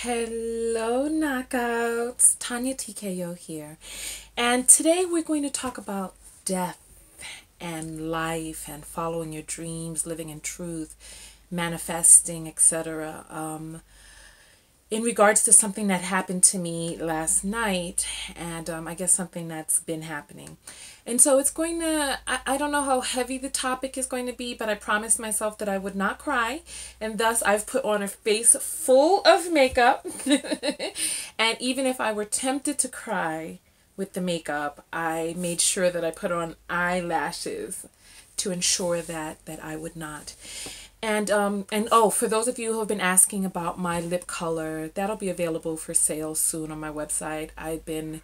Hello, knockouts. TonyaTko here. And today we're going to talk about death and life and following your dreams, living in truth, manifesting, etc. In regards to something that happened to me last night, and I guess something that's been happening. And so it's going to, I don't know how heavy the topic is going to be, but I promised myself that I would not cry. And thus I've put on a face full of makeup. And even if I were tempted to cry with the makeup, I made sure that I put on eyelashes to ensure that I would not. And oh, for those of you who have been asking about my lip color, that'll be available for sale soon on my website. I've been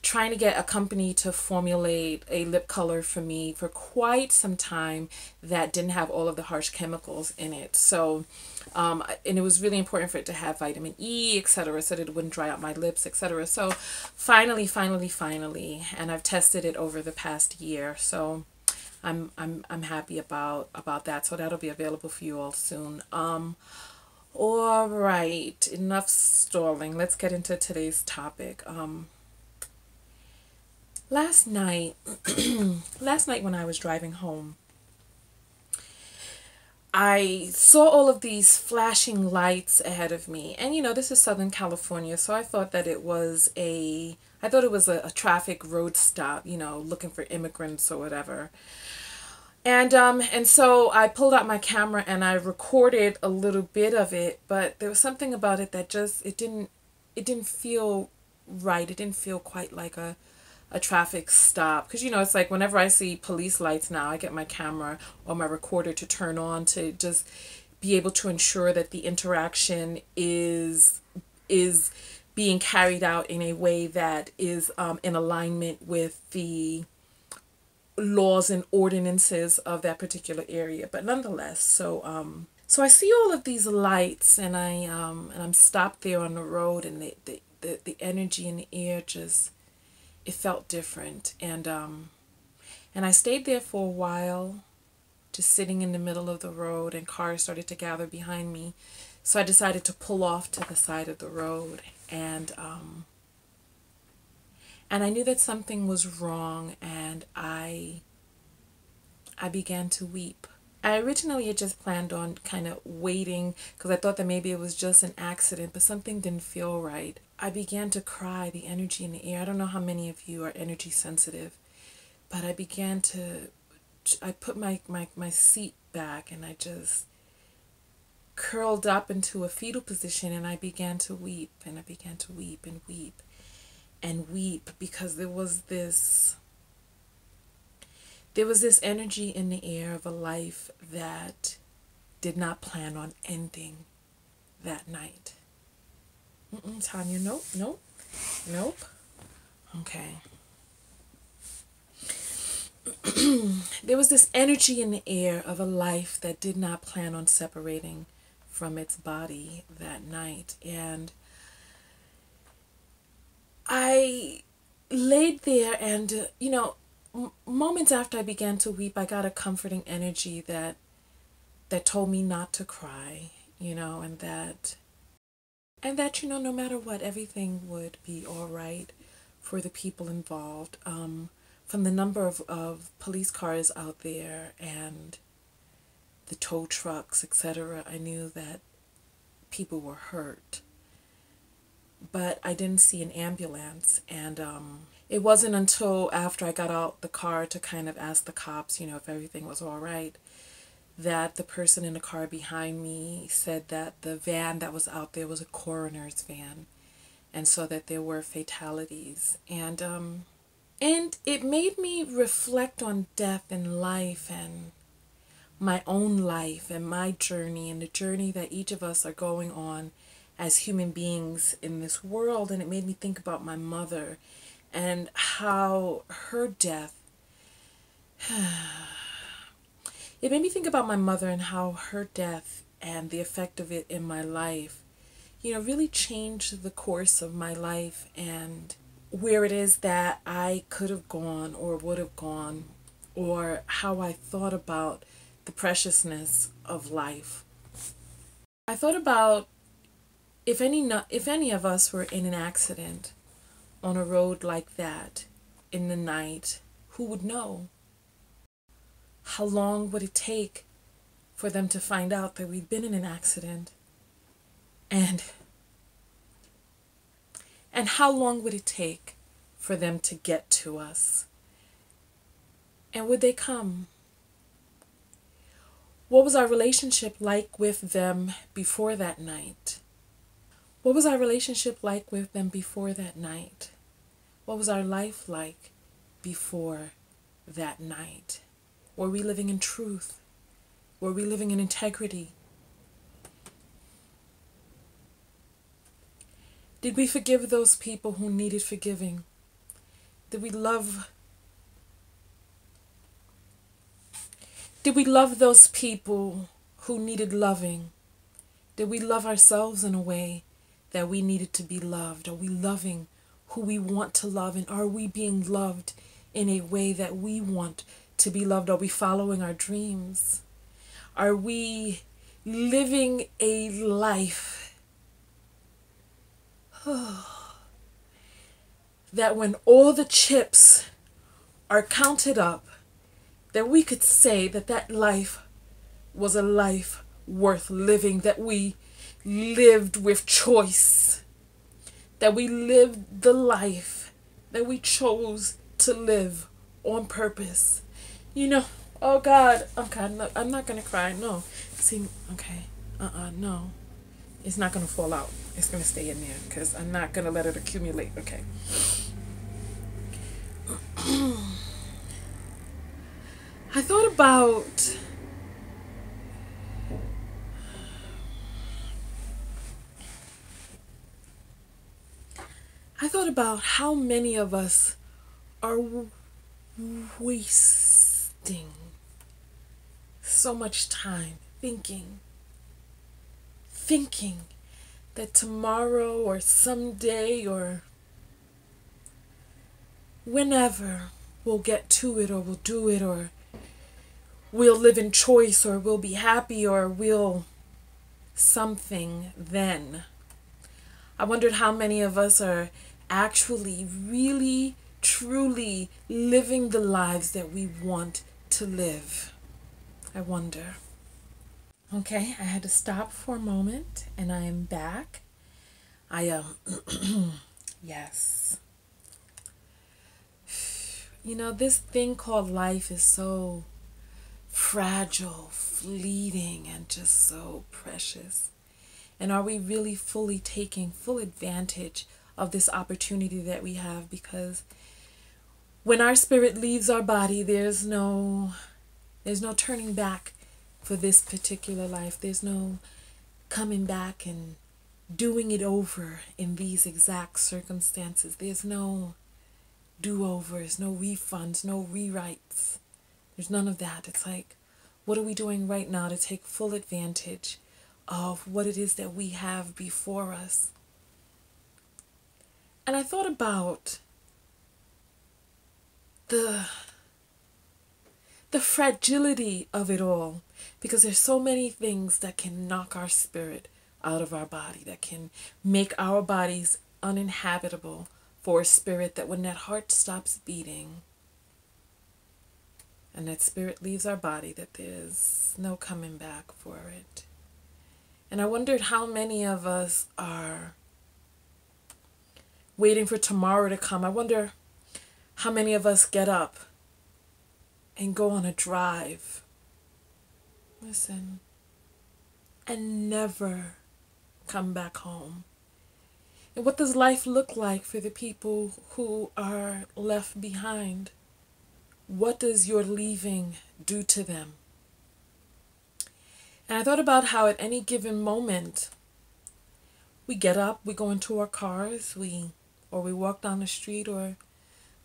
trying to get a company to formulate a lip color for me for quite some time that didn't have all of the harsh chemicals in it. So, and it was really important for it to have vitamin E, etc., so that it wouldn't dry out my lips, etc. So, finally, and I've tested it over the past year. So, I'm happy about that. So that'll be available for you all soon. All right, enough stalling. Let's get into today's topic. Last night, last night when I was driving home, I saw all of these flashing lights ahead of me. And you know, this is Southern California, so I thought that it was a traffic road stop, you know, looking for immigrants or whatever. And so I pulled out my camera and I recorded a little bit of it, but there was something about it that just it didn't feel right. It didn't feel quite like a traffic stop, because you know, it's like whenever I see police lights now, I get my camera or my recorder to turn on to just be able to ensure that the interaction is being carried out in a way that is in alignment with the laws and ordinances of that particular area. But nonetheless, so I see all of these lights, and I'm stopped there on the road, and the energy in the air just, it felt different. And I stayed there for a while, just sitting in the middle of the road, and cars started to gather behind me. So I decided to pull off to the side of the road, and I knew that something was wrong, and I began to weep. I originally had just planned on kind of waiting because I thought that maybe it was just an accident, but something didn't feel right. I began to cry, the energy in the air. I don't know how many of you are energy sensitive, but I put my seat back, and I just curled up into a fetal position, and I began to weep, and I began to weep and weep and weep, because there was this energy in the air of a life that did not plan on ending that night. Tonya, nope, nope, nope. Okay. There was this energy in the air of a life that did not plan on separating from its body that night. And I laid there, and, you know, moments after I began to weep, I got a comforting energy that told me not to cry, you know, and that, you know, no matter what, everything would be all right for the people involved. From the number of police cars out there and the tow trucks, etc., I knew that people were hurt. But I didn't see an ambulance, and it wasn't until after I got out the car to kind of ask the cops, you know, if everything was all right, that the person in the car behind me said that the van that was out there was a coroner's van, and so that there were fatalities. And it made me reflect on death and life, and my own life and my journey, and the journey that each of us are going on as human beings in this world. And it made me think about my mother and how her death, it made me think about my mother and how her death and the effect of it in my life, you know, really changed the course of my life and where it is that I could have gone or would have gone, or how I thought about the preciousness of life. I thought about if any of us were in an accident on a road like that in the night, who would know? How long would it take for them to find out that we'd been in an accident? And how long would it take for them to get to us? And would they come? What was our relationship like with them before that night? What was our relationship like with them before that night? What was our life like before that night? Were we living in truth? Were we living in integrity? Did we forgive those people who needed forgiving? Did we love those people who needed loving? Did we love ourselves in a way that we needed to be loved? Are we loving who we want to love? And are we being loved in a way that we want to be loved? Are we following our dreams? Are we living a life that when all the chips are counted up, that we could say that that life was a life worth living, that we lived with choice, that we lived the life that we chose to live on purpose? You know, oh God, no, I'm not going to cry, no. See, okay, no. It's not going to fall out. It's going to stay in there because I'm not going to let it accumulate, okay? I thought about how many of us are wasting so much time thinking that tomorrow or someday or whenever we'll get to it, or we'll do it, or we'll live in choice, or we'll be happy, or we'll something then. I wondered how many of us are actually really truly living the lives that we want to live. I wonder. Okay, I had to stop for a moment and I am back. Yes. You know, this thing called life is so fragile, fleeting, and just so precious. And are we really fully taking full advantage of this opportunity that we have? Because when our spirit leaves our body, there's no turning back for this particular life. There's no coming back and doing it over in these exact circumstances. There's no do-overs, no refunds, no rewrites. There's none of that. It's like, what are we doing right now to take full advantage of what it is that we have before us? And I thought about the fragility of it all, because there's so many things that can knock our spirit out of our body, that can make our bodies uninhabitable for a spirit, that when that heart stops beating and that spirit leaves our body, that there's no coming back for it. And I wondered how many of us are waiting for tomorrow to come. I wonder how many of us get up and go on a drive, listen, and never come back home. And what does life look like for the people who are left behind? What does your leaving do to them? And I thought about how at any given moment, we get up, we go into our cars, we walk down the street or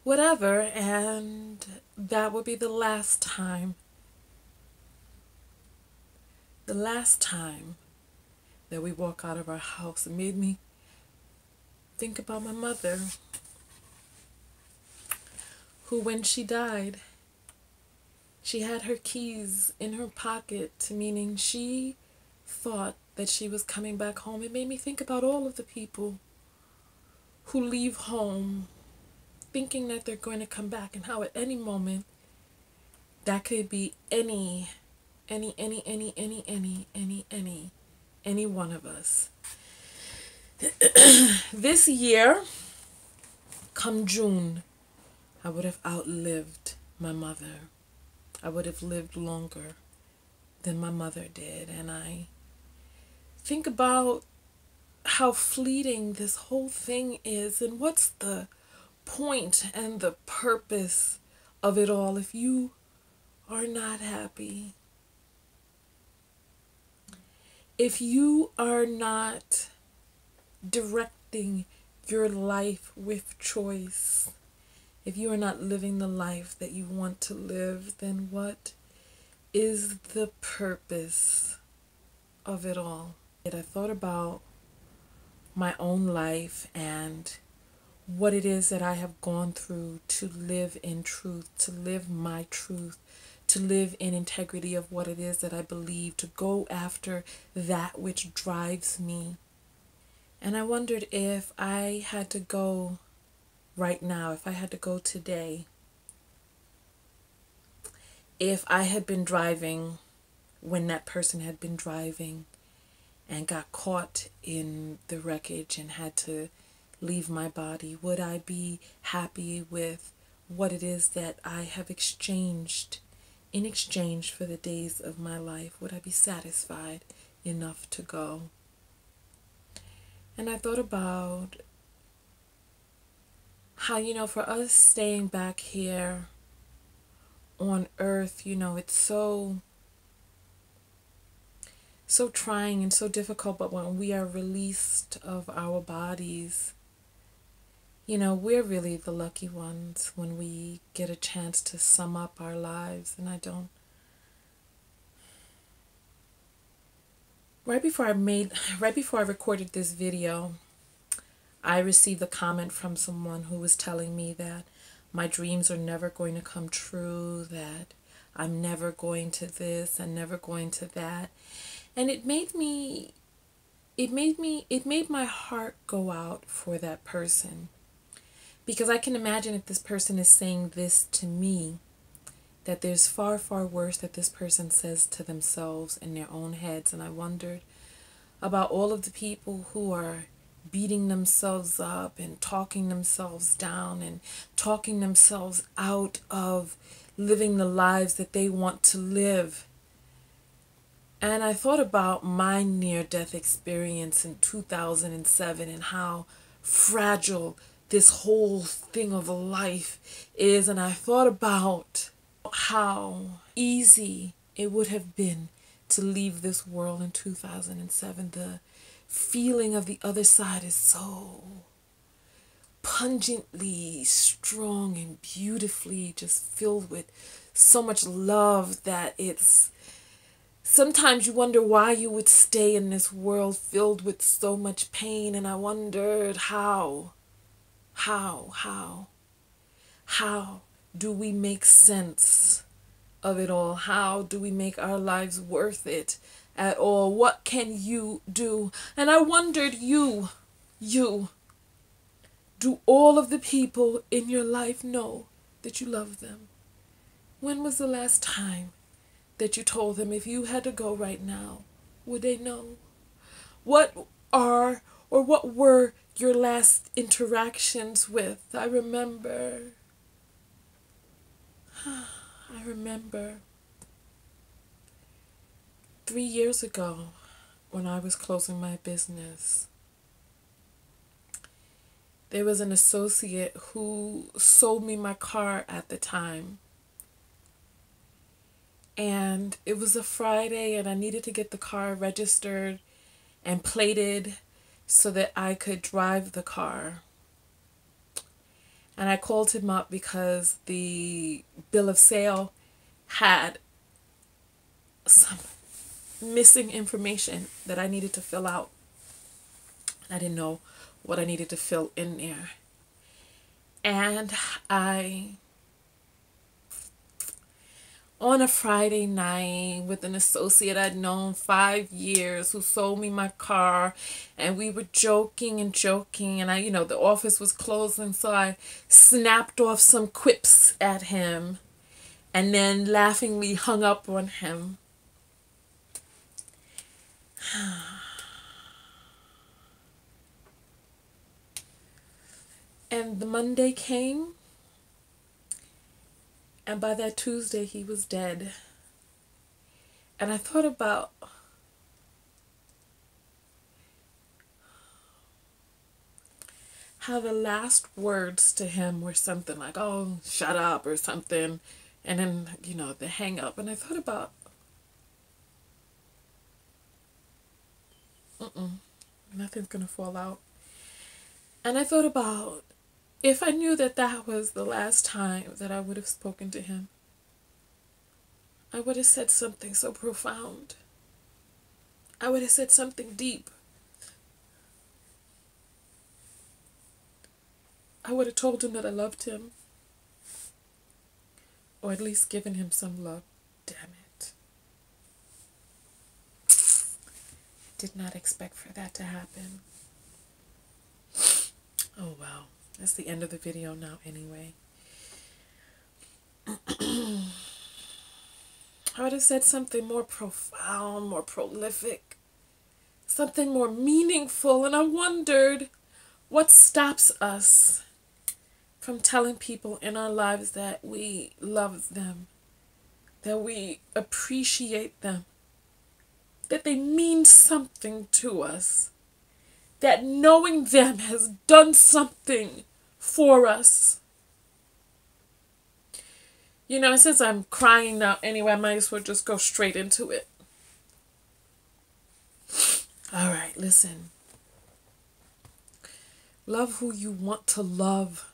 whatever, and that would be the last time that we walk out of our house. It made me think about my mother, who, when she died, she had her keys in her pocket, meaning she thought that she was coming back home, it made me think about all of the people who leave home thinking that they're going to come back, and how at any moment that could be any one of us. This year, come June, I would have outlived my mother. I would have lived longer than my mother did. And I think about how fleeting this whole thing is, and what's the point and the purpose of it all if you are not happy. If you are not directing your life with choice, if you are not living the life that you want to live, then what is the purpose of it all? I thought about my own life and what it is that I have gone through to live in truth, to live my truth, to live in integrity of what it is that I believe, to go after that which drives me. And I wondered if I had to go right now, if I had to go today, if I had been driving when that person had been driving and got caught in the wreckage and had to leave my body, would I be happy with what it is that I have exchanged in exchange for the days of my life? Would I be satisfied enough to go? And I thought about how, for us staying back here on earth, it's so trying and so difficult, but when we are released of our bodies, we're really the lucky ones when we get a chance to sum up our lives. And right before I recorded this video, I received a comment from someone who was telling me that my dreams are never going to come true, that I'm never going to this and never going to that. And it made my heart go out for that person. Because I can imagine if this person is saying this to me, that there's far, far worse that this person says to themselves in their own heads. And I wondered about all of the people who are beating themselves up and talking themselves down and talking themselves out of living the lives that they want to live. And I thought about my near-death experience in 2007 and how fragile this whole thing of life is. And I thought about how easy it would have been to leave this world in 2007. The feeling of the other side is so pungently strong and beautifully just filled with so much love that it's sometimes you wonder why you would stay in this world filled with so much pain. And I wondered how do we make sense of it all? How do we make our lives worth it at all? What can you do? And I wondered, do all of the people in your life know that you love them? When was the last time that you told them if you had to go right now, would they know? What were your last interactions with? I remember 3 years ago when I was closing my business, there was an associate who sold me my car at the time. And it was a Friday and I needed to get the car registered and plated so that I could drive the car. And I called him up because the bill of sale had some missing information that I needed to fill out. I didn't know what I needed to fill in there. And on a Friday night with an associate I'd known 5 years who sold me my car, and we were joking and joking, and the office was closing, so I snapped off some quips at him and then laughingly hung up on him. And the Monday came, and by that Tuesday he was dead. And I thought about how the last words to him were something like, "Oh, shut up," or something. And then, the hang up. And I thought about, nothing's going to fall out. And I thought about, if I knew that that was the last time that I would have spoken to him, I would have said something so profound. I would have said something deep. I would have told him that I loved him. Or at least given him some love. Damn it. Did not expect for that to happen. Oh well. That's the end of the video now anyway. I would have said something more profound, more prolific, something more meaningful, and I wondered what stops us from telling people in our lives that we love them, that we appreciate them, that they mean something to us, that knowing them has done something for us. Since I'm crying now anyway, I might as well just go straight into it. All right, listen. Love who you want to love.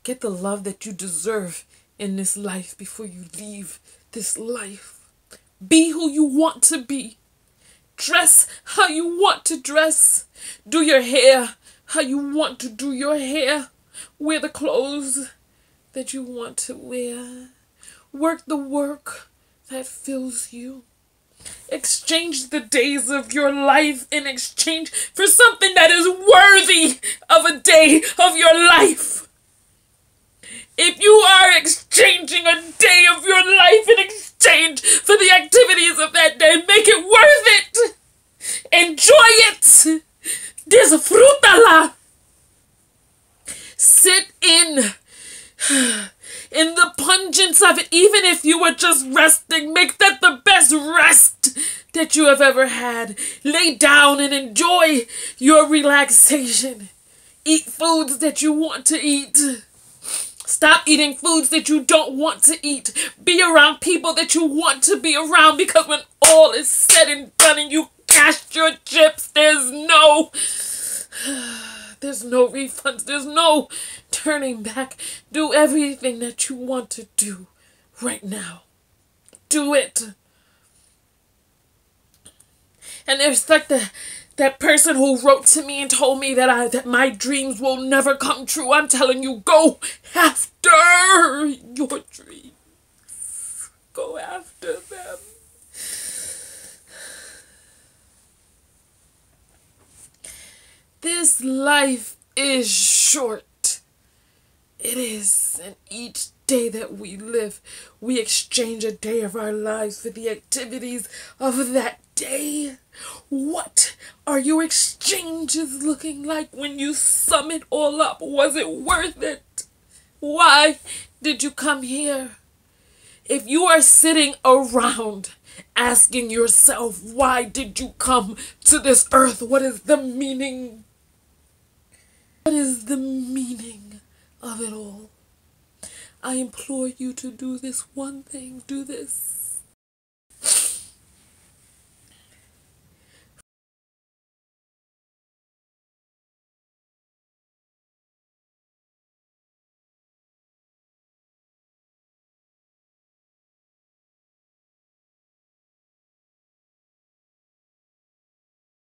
Get the love that you deserve in this life before you leave this life. Be who you want to be. Dress how you want to dress. Do your hair how you want to do your hair. Wear the clothes that you want to wear. Work the work that fills you. Exchange the days of your life in exchange for something that is worthy of a day of your life. If you are exchanging a day of your life in exchange for the activities of that day, make it worth it. Enjoy it. Disfrútala. Sit in the pungence of it. Even if you were just resting, make that the best rest that you have ever had. Lay down and enjoy your relaxation. Eat foods that you want to eat. Stop eating foods that you don't want to eat. Be around people that you want to be around, because when all is said and done and you cashed your chips, there's no refunds. There's no turning back. Do everything that you want to do right now. Do it. And there's like that person who wrote to me and told me that my dreams will never come true. I'm telling you, go after your dreams. Go after them. This life is short. It is. And each day that we live, we exchange a day of our lives for the activities of that day. What are your exchanges looking like when you sum it all up? Was it worth it? Why did you come here? If you are sitting around asking yourself, why did you come to this earth? What is the meaning? What is the meaning of it all? I implore you to do this one thing. Do this.